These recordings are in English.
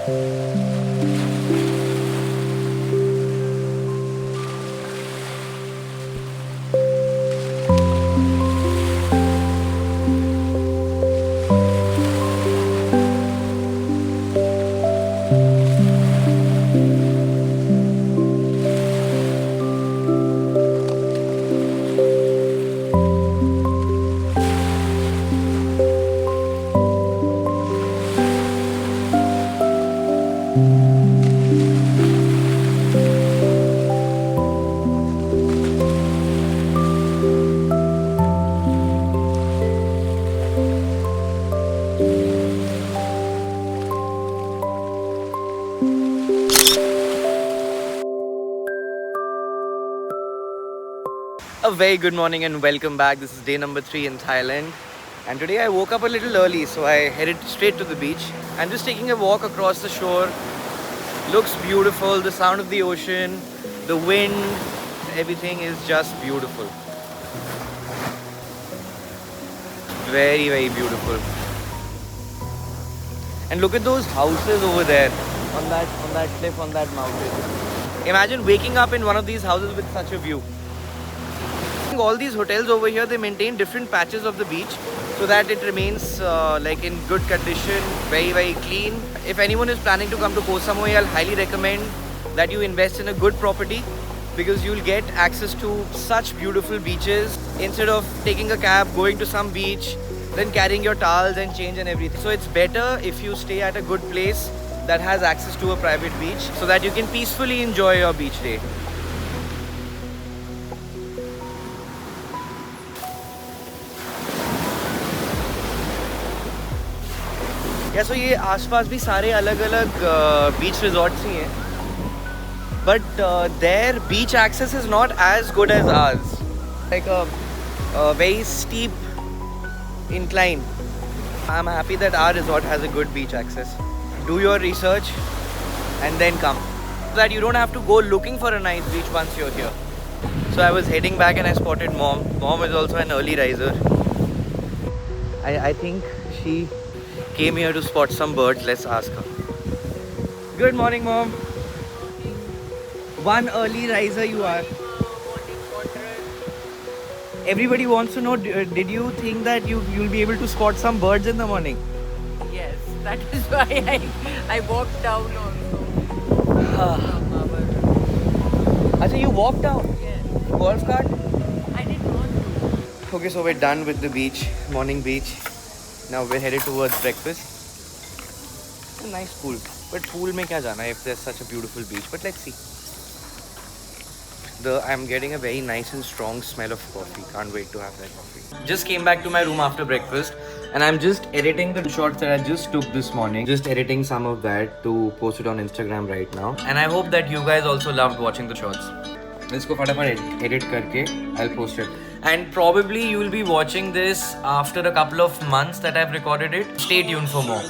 A very good morning and welcome back. This is day number 3 in Thailand. And today I woke up a little early, so I headed straight to the beach. I'm just taking a walk across the shore. Looks beautiful, the sound of the ocean, the wind, everything is just beautiful. Very, very beautiful. And look at those houses over there on that cliff, on that mountain. Imagine waking up in one of these houses with such a view. All these hotels over here, they maintain different patches of the beach so that it remains like in good condition, very, very clean. If anyone is planning to come to Koh Samui, I'll highly recommend that you invest in a good property because you'll get access to such beautiful beaches instead of taking a cab, going to some beach, then carrying your towels and change and everything. So it's better if you stay at a good place that has access to a private beach so that you can peacefully enjoy your beach day. So ये आसपास भी सारे अलग-अलग beach resorts ही हैं. But their beach access is not as good as ours. Like a very steep incline. I'm happy that our resort has a good beach access. Do your research and then come. So that you don't have to go looking for a nice beach once you're here. So I was heading back and I spotted Mom. Mom is also an early riser. I think she came here to spot some birds. Let's ask her. Good morning, Mom. One early riser you are. Everybody wants to know, did you think that you'll be able to spot some birds in the morning? Yes, that is why I walked down also. Achha, you walked down? Yes. Golf cart? I did not do. Okay, so we're done with the beach, morning beach. Now we're headed towards breakfast. It's a nice pool. But pool mein kya jana if there's such a beautiful beach? But let's see. I'm getting a very nice and strong smell of coffee. Can't wait to have that coffee. Just came back to my room after breakfast and I'm just editing the shots that I just took this morning. Just editing some of that to post it on Instagram right now. And I hope that you guys also loved watching the shots. Let's go fatafat edit karke. I'll post it. And probably you will be watching this after a couple of months that I've recorded it. Stay tuned for more.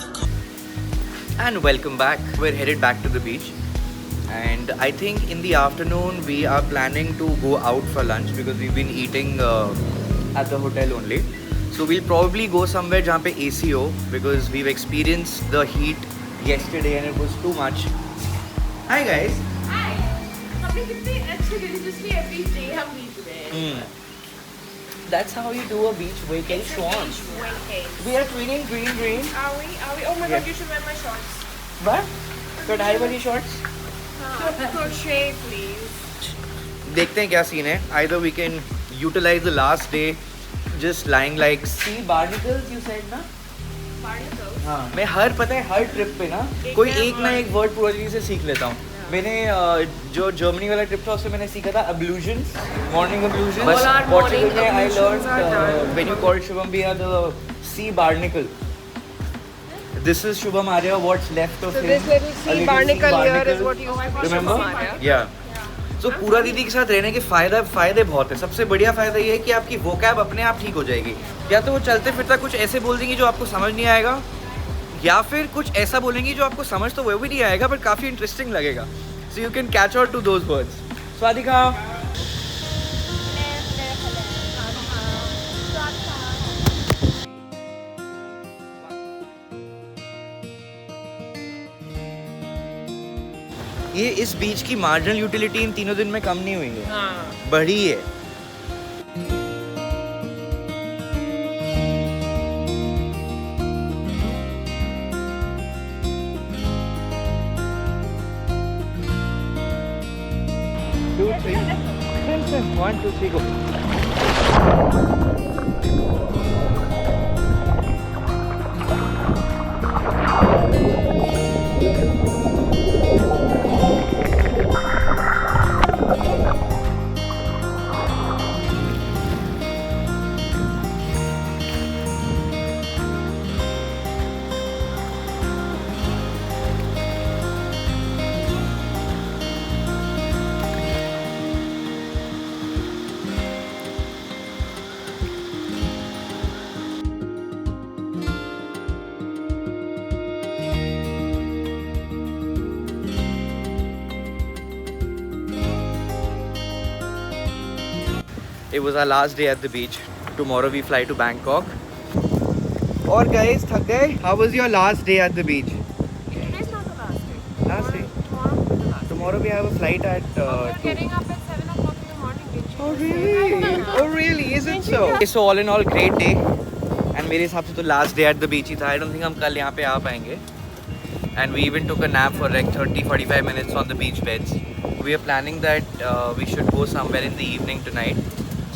And welcome back. We're headed back to the beach. And I think in the afternoon we are planning to go out for lunch because we've been eating at the hotel only. So we'll probably go somewhere jahan pe AC ho because we've experienced the heat yesterday and it was too much. Hi guys. Hi. हमने कितने अच्छे religiously every day हम beach में. That's how you do a beach vacation. We are twinning green. Are we? Oh my God! You should wear my shorts. What? कढ़ाई वाली shorts? Crochet, please. देखते हैं क्या scene है. Either we can utilize the last day just lying like sea barnacles you said ना? Barnacles. हाँ. मैं पता है हर ट्रिप पे ना कोई एक ना एक वर्ड पूरी से सीख लेता हूँ. मैंने जो जर्मनी वाला ट्रिप था उससे मैंने सीखा था ablutions, morning ablutions. बस Portugal में I learned when you called Shubham Bhaiya the sea barnacle. This is Shubham Arya, what's left of him. So this little sea barnacle here is what you remember? Yeah. So पूरा दीदी के साथ रहने के फायदे बहुत है. सबसे बढ़िया फायदा ये है कि आपकी वोकैब अपने आप ठीक हो जाएगी. या तो वो चलते फिरता कुछ ऐसे बोल देंगी जो आपको समझ नहीं आएगा या फिर कुछ ऐसा बोलेंगी जो आपको समझ तो वो भी नहीं आएगा बट काफ़ी इंटरेस्टिंग लगेगा. So you can catch on to those words. Swadika. ये इस बीच की मार्जिनल यूटिलिटी इन 3 दिन में कम नहीं हुई है, हाँ। बढ़ी है। Two, three. One, two, three, go. It was our last day at the beach. Tomorrow we fly to Bangkok. और guys, थक गए? How was your last day at the beach? Today's not the last day. Last day. Tomorrow is the last. Tomorrow we have a flight at We're 2. getting up at 7 o'clock in the morning. Didn't you? Oh really? Oh really? Is it so? So all in all, great day. And मेरे हिसाब से तो last day at the beach ही था. I don't think हम कल यहाँ पे आ पाएंगे. And we even took a nap for like 30-45 minutes on the beach beds. We are planning that we should go somewhere in the evening tonight.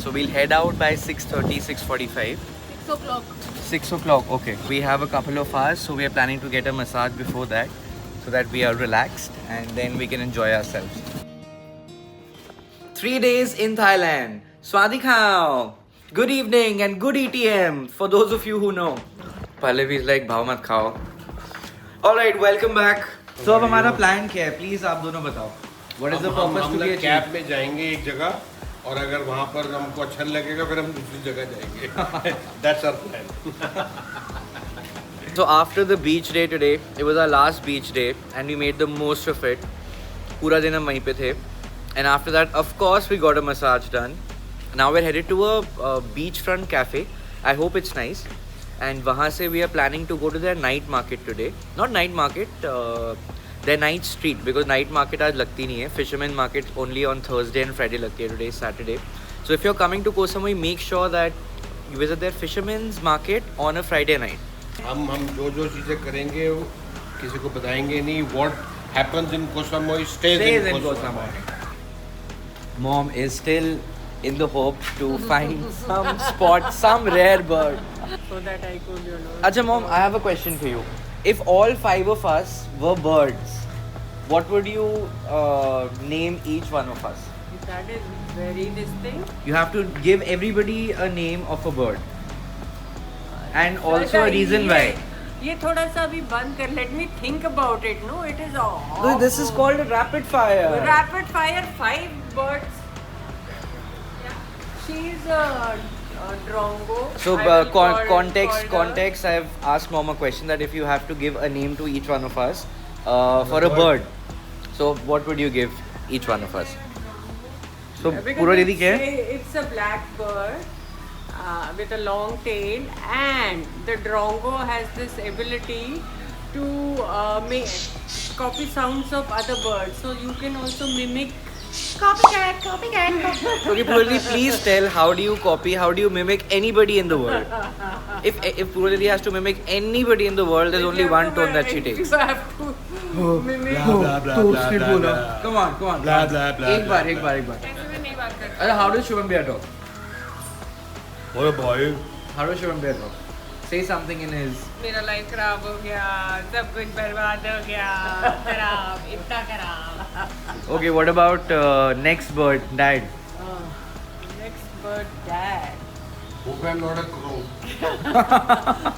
So we'll head out by 6:30, 6:45. 6 o'clock. 6 o'clock, okay. We have a couple of hours, so we are planning to get a massage before that, so that we are relaxed and then we can enjoy ourselves. 3 days in Thailand. Swadi Khao. Good evening and good ETM for those of you who know. Pallavi is like, भाव मत खाओ. Alright, welcome back. So अब हमारा plan क्या है? Please आप दोनों बताओ. What is the purpose to be achieved? Cab में जाएंगे एक जगह और अगर वहाँ पर हमको अच्छा लगेगा फिर हम दूसरी जगह जाएंगे. That's our plan. So after the beach day today, it was our last beach day and we made the most of it. पूरा दिन हम वहीं पे थे. And after that, of course, we got a massage done. Now we're headed to a beachfront cafe. I hope it's nice. And वहाँ से we are planning to go to their night market today. Not night market, their night street, because night market आज लगती नहीं है. Fisherman market only on Thursday and Friday लगती है. Today is Saturday. So if you're coming to Koh Samui, make sure that you visit their Fisherman's market on a Friday night. हम जो चीज़ें करेंगे वो किसी को बताएंगे नहीं. What happens in Koh Samui stays in Koh Samui. Mom is still in the hope to find some spot, some rare bird. So that I could, you know. Acha mom, I have a question for you. If all 5 of us were birds, what would you name each one of us? That is very distinct. You have to give everybody a name of a bird. And also a reason why. ये थोड़ा सा अभी बंद कर. Let me think about it. No, it is all. No, this is called a rapid fire. Rapid fire. 5 birds. Yeah. She's a drongo. So I will call context. I have asked mom a question that if you have to give a name to each one of us for a bird, so what would you give each one of us? So पूरा दीदी क्या है? It's a black bird with a long tail, and the drongo has this ability to make copy sounds of other birds. So you can also mimic. Copycat. Okay, Purali, please tell how do you mimic anybody in the world? If Purali has to mimic anybody in the world, there's only one tone that she takes. You have to mimic. Come on. Blah, blah, blah, एक बार. ऐसे में नहीं बात करते. अच्छा, how does Shubham Bear talk? What a boy. How does Shubham Bear talk? Say something in his. मेरा life खराब हो गया, सब कुछ बर्बाद हो गया, खराब, इतना खराब. Okay, what about next bird, Dad? Next bird, dad. Hope I'm not a crow.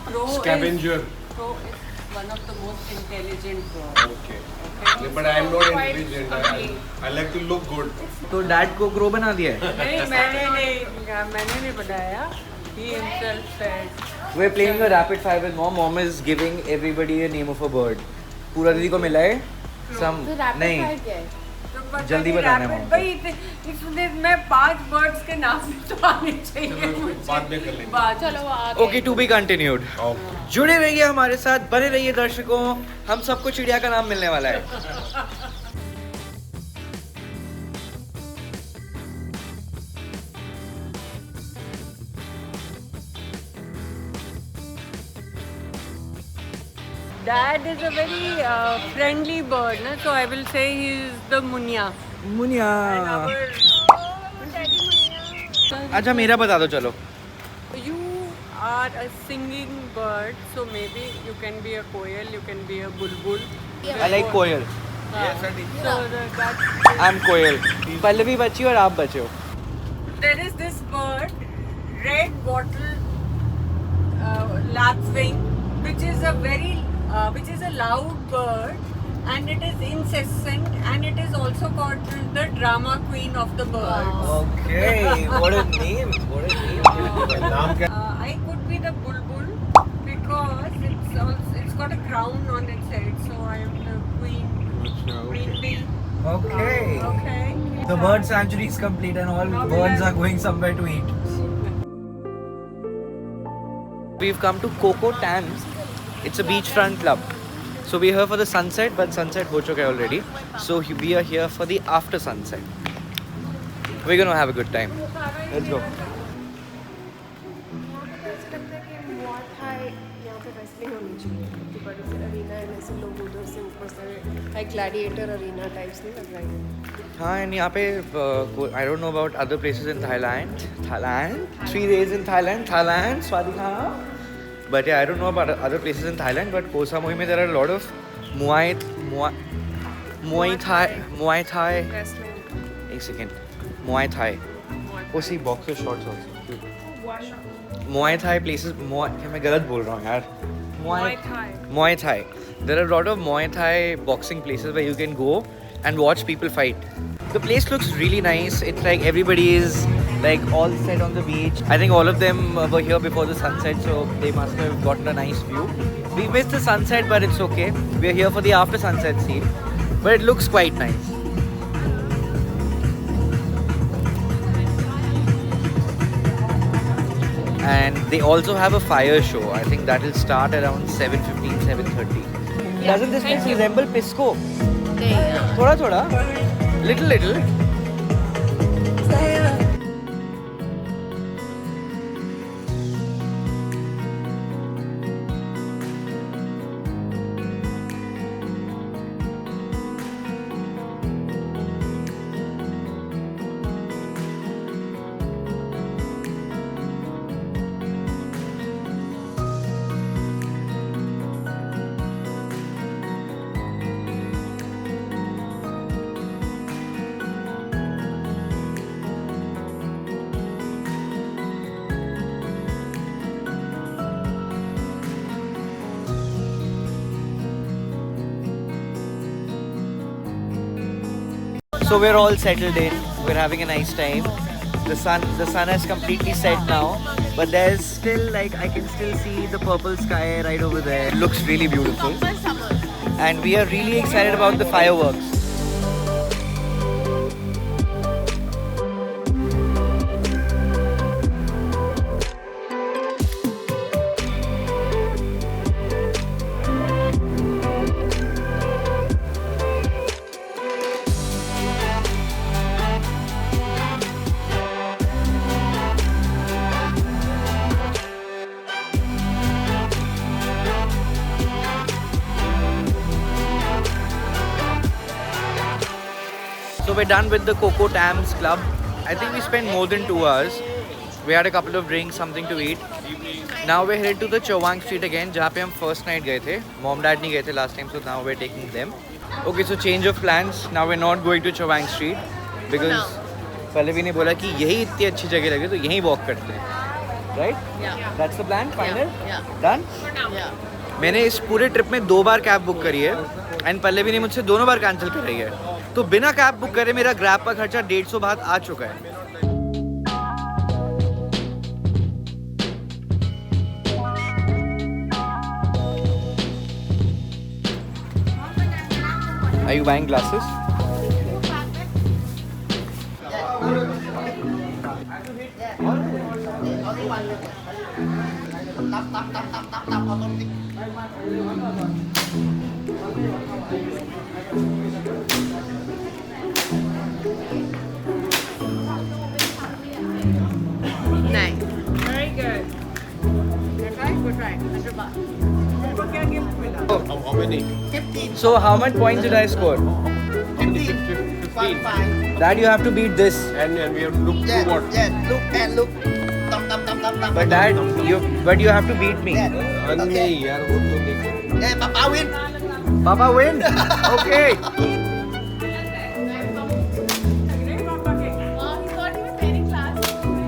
Crow Scavenger. Crow is one of the most intelligent birds. Okay. Okay? Yeah, but I'm not Quite intelligent. ugly. I like to look good. तो Dad को crow बना दिया है. नहीं, मैंने नहीं बनाया. He himself said. We're playing a rapid fire with mom. Mom is giving everybody a name of a bird. पूरा दीदी को मिला है. Some नहीं. जल्दी बताना है भाई इसमें मैं 5 बर्ड्स के नाम भी तो आने चाहिए मुझे. बाद में कर लेंगे. चलो आगे. Okay, to be continued. Okay. जुड़े रहिए हमारे साथ, बने रहिए दर्शकों. हम सबको चिड़िया का नाम मिलने वाला है. Dad is a very friendly bird, na? So I will say he is the munya. And Muniya our Daddy munya. अच्छा मेरा बता दो चलो. You are a singing bird, so maybe you can be a koel, you can be a bulbul. I like coil. So that's I'm कोयल. पल्लवी बची और आप बचे हो. there is this bird, red wattle lapwing, which is a loud bird, and it is incessant, and it is also called the drama queen of the birds. Okay, what a name. What a name. नाम क्या? I could be the bulbul because it's got a crown on its head, so I am the queen bee. Okay. Okay. The bird sanctuary is complete and all birds are going somewhere to eat. We've come to Coco Tams. It's a beachfront club. So we're here for the sunset, but sunset ho chuka hai already. So we are here for the after sunset. We're gonna have a good time. Let's go. ऐसा लगता है कि बहुत high यहाँ पे wrestling होनी चाहिए इतनी बड़ी सी अरीना है ऐसे लोग उधर से ऊपर से लाइक ग्लैडिएटर अरीना टाइप्स नहीं लग रहा है हाँ and यहाँ पे I don't know about other places in Thailand. 3 days in Thailand. Swadika. But yeah, I don't know about other places in Thailand. But Koh Samui में there are a lot of Muay Thai. Wrestling एक second. Muay Thai. Oh, see boxer shorts also. Cute. Muay Thai places. मैं गलत बोल रहा हूँ यार. Muay Thai. There are a lot of Muay Thai boxing places where you can go and watch people fight. The place looks really nice. It's like everybody is like all set on the beach. I think all of them were here before the sunset, so they must have gotten a nice view. We missed the sunset, but it's okay. We're here for the after sunset scene. But it looks quite nice. And they also have a fire show. I think that will start around 7:15, 7:30. Doesn't this place resemble Pisco? Thoda. Little. So we're all settled in. We're having a nice time. The sun has completely set now, but there's still like I can still see the purple sky right over there. It looks really beautiful. And we are really excited about the fireworks. So we're done with the Coco Tams Club. I think we spent more than 2 hours. We had a couple of drinks, something to eat. Now we're headed to the Chawang Street again, जहाँ पे हम first night गए थे. Mom Dad नहीं गए थे last time, so now we're taking them. Okay, so change of plans. Now we're not going to Chawang Street because Pallavi ने बोला कि यही इतनी अच्छी जगह लगे तो यहीं walk करते हैं. Right? Yeah. That's the plan. Final. Yeah. Done. मैंने इस पूरे ट्रिप में 2 बार कैब बुक करी है एंड पल्लवी ने मुझसे दोनों बार कैंसिल कराई है. तो बिना कैब बुक करे मेरा ग्रैब का खर्चा 150 बात आ चुका है. Are you buying glasses? नहीं Very good. Good try. 100 baht. आपको क्या गिफ्ट मिला? How many? 15. So how much points did I score? 15. 15. That you have to beat this. And we have to look Yeah, through what? yeah, look and look. Tam. But you have to beat me. नहीं यार वो तो नहीं. Yeah, Papa win. Papa win. Okay.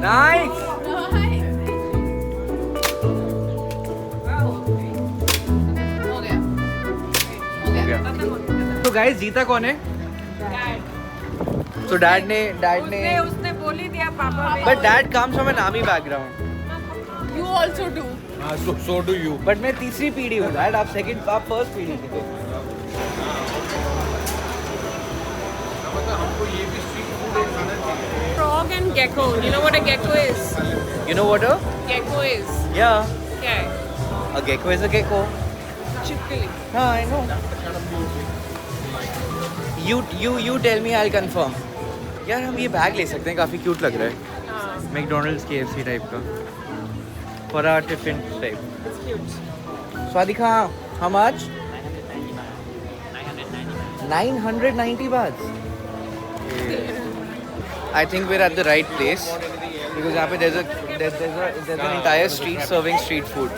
Nice. तो guys जीता कौन है? So dad ने उसने बोल ही दिया पापा But dad comes from an army background. You also do. So do you. But मैं तीसरी पीढ़ी हूँ dad. आप फर्स्ट पीढ़ी की थे. मतलब हमको ये भी street food खाना चाहिए. Frog and gecko. You know what a gecko is? You know what a? Gecko is. Yeah. क्या है? A gecko is a gecko. Chickly. हाँ, I know. You tell me, I'll confirm. यार हम ये bag ले सकते हैं, काफी क्यूट लग रहा है. हाँ. मैकडोनल्ड्स KFC टाइप का. For our tiffin type. It's cute. Swadika, how much? 990 bahts. I think we're at the right place because यहाँ पे there's an entire street serving street food.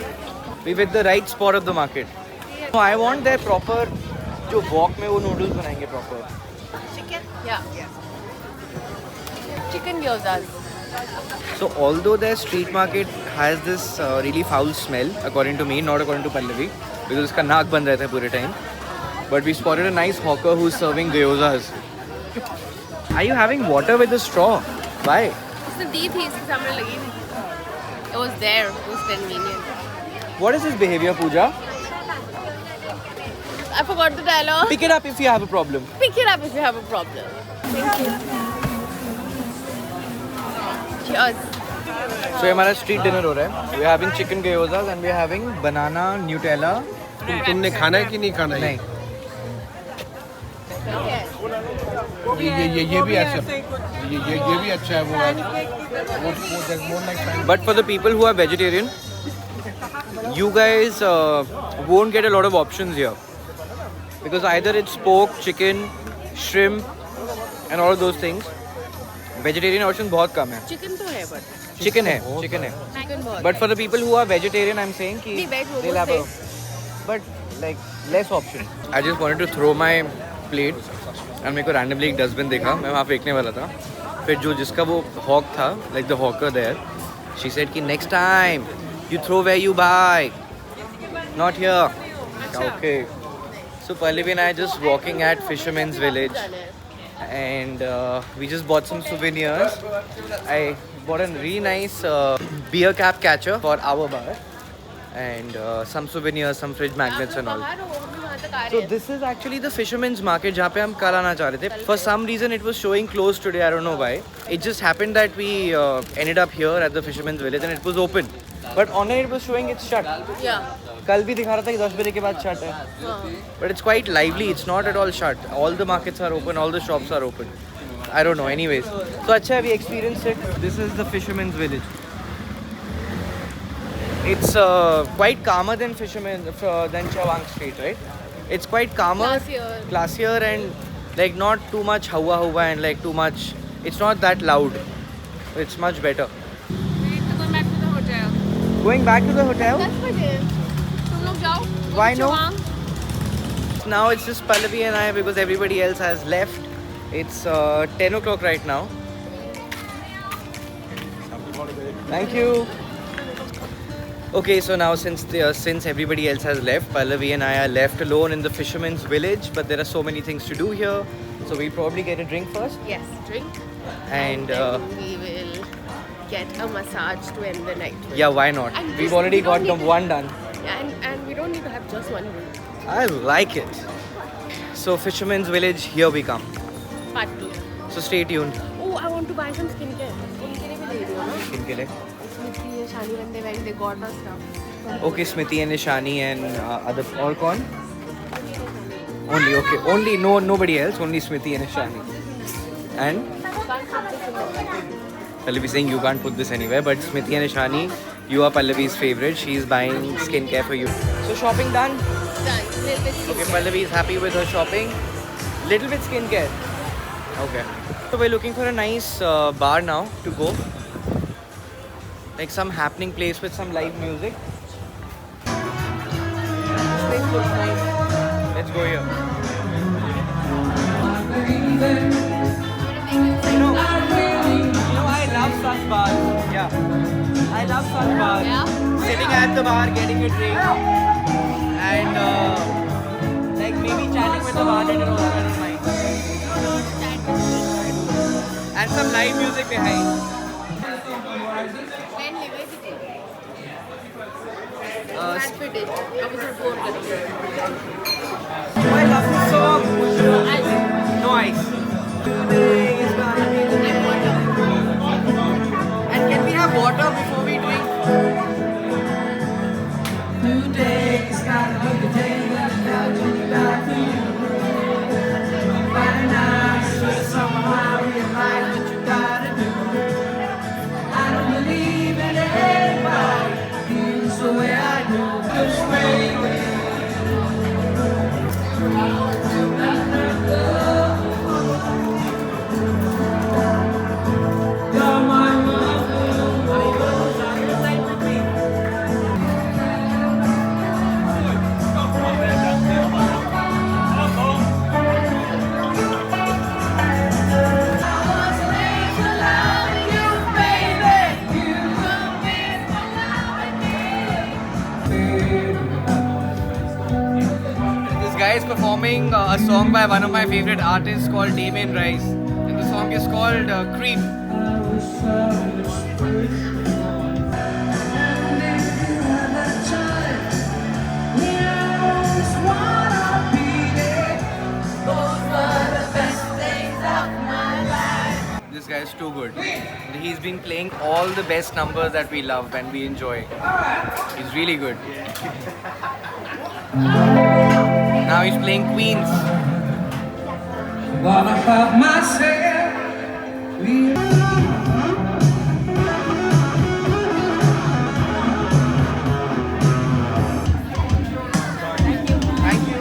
We're with the right spot of the market. So I want their proper जो wok में वो noodles बनाएंगे proper. Chicken? Yeah. Chicken gyozas. So although their street market has this really foul smell, according to me, not according to Pallavi, because उसका नाक बंद रहता है पूरे time. But we spotted a nice hawker who's serving gyozas. Are you having water with a straw? Why? उसने दी थी इसके सामने लगी थी. It was there. It was convenient. What is this behavior, Pooja? I forgot to tell her. Pick it up if you have a problem. Pick it up if you have a problem. Thank you. Cheers. So हमारा street dinner हो रहा है. We're having chicken gyozas and we're having banana Nutella. तुमने खाना है कि नहीं खाना है? नहीं. ये भी अच्छा ये भी अच्छा है वो more like But for the people who are vegetarian, you guys won't get a lot of options here. Because either it's pork, chicken, shrimp and all of those things. Vegetarian options बहुत कम है. Chicken तो है but. Chicken है. Chicken बहुत. But for the people who are vegetarian, I'm saying कि नहीं, veg they'll have a, but like less option. I just wanted to throw my plate and मेरे को randomly एक dustbin देखा. मैं वहाँ फेंकने वाला था. फिर जो जिसका वो hawk था, like the hawker there, she said कि next time you throw where you buy, not here. Okay. So Pallavi and I are just walking at Fisherman's Village. And we just bought some souvenirs. I bought a really nice beer cap catcher for our bar and some souvenirs, some fridge magnets and all. So this is actually the fisherman's market जहाँ पे हम कल आना चाह रहे थे. For some reason it was showing closed today. I don't know why. It just happened that we ended up here at the fisherman's village and it was open. But online it was showing it's shut. Yeah. कल भी दिखा रहा था कि 10 बजे के बाद shut है. But it's quite lively. It's not at all shut. All the markets are open. All the shops are open. I don't know. Anyways, so अच्छा we experienced it. This is the fisherman's village. It's quite calmer than Chawang Street, right? It's quite calmer, classier, and like not too much hawa and like too much. It's not that loud. It's much better. Going back to the hotel. Going back to the hotel. That's what it is. तुम लोग जाओ. Why no? Chawang. Now it's just Pallavi and I because everybody else has left. It's 10 o'clock right now. Thank you. Okay, so now since everybody else has left, Pallavi and I are left alone in the fisherman's village. But there are so many things to do here, so we'll probably get a drink first. Yes, drink. And then we will get a massage to end the night. yeah, why not? And We've just- already we got don't the need- one done. And we don't need to have just one drink. I like it. So fisherman's village, here we come. Part 2. So stay tuned. Oh, I want to buy some skincare. उनके लिए भी ले रही हो ना? इनके लिए. Smriti and Shani when they went, they got us stuff. Okay, Smriti and Ishani and other or con? Only okay. Only nobody else. Only Smriti and Ishani. And I'll be saying you can't put this anywhere, but Smriti and Ishani You are Pallavi's favorite. She is buying skincare for you. So shopping done? Done. Little bit Okay, Pallavi is happy with her shopping. Little bit skincare. Okay. So we're looking for a nice bar now to go. Like some happening place with some live music. This place looks nice. Let's go here. I love such bars. Yeah. I love such bars. Yeah? Sitting at the bar, getting a drink. And like maybe chatting with the bartender also, I don't mind. And some live music behind. When live it. Uh, That's British. Officer 4 करेंगे. I love this song. Ice. No ice. Today is gonna be the day. And can we have water before we drink? Today is gonna be the day that I'll do that for you. Find out, should somehow realize what you gotta do. I don't believe in anybody feels the way I do. This way. This guy is performing a song by one of my favorite artists called Damien Rice, and the song is called Creep. This guy is too good. He's been playing all the best numbers that we love and we enjoy. He's really good. Now he's playing Queens. What about myself? Thank you.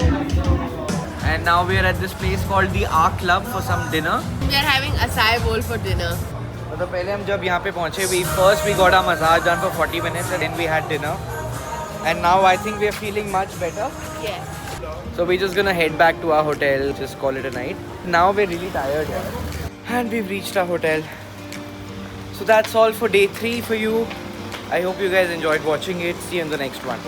And now we are at this place called the Arc Club for some dinner. We are having acai bowl for dinner. तो पहले हम जब यहाँ पे पहुँचे, we got our massage done for 40 minutes and then we had dinner. And now I think we are feeling much better. Yes. So we're just gonna head back to our hotel, just call it a night. Now we're really tired, and we've reached our hotel. So that's all for day 3 for you. I hope you guys enjoyed watching it. See you in the next one.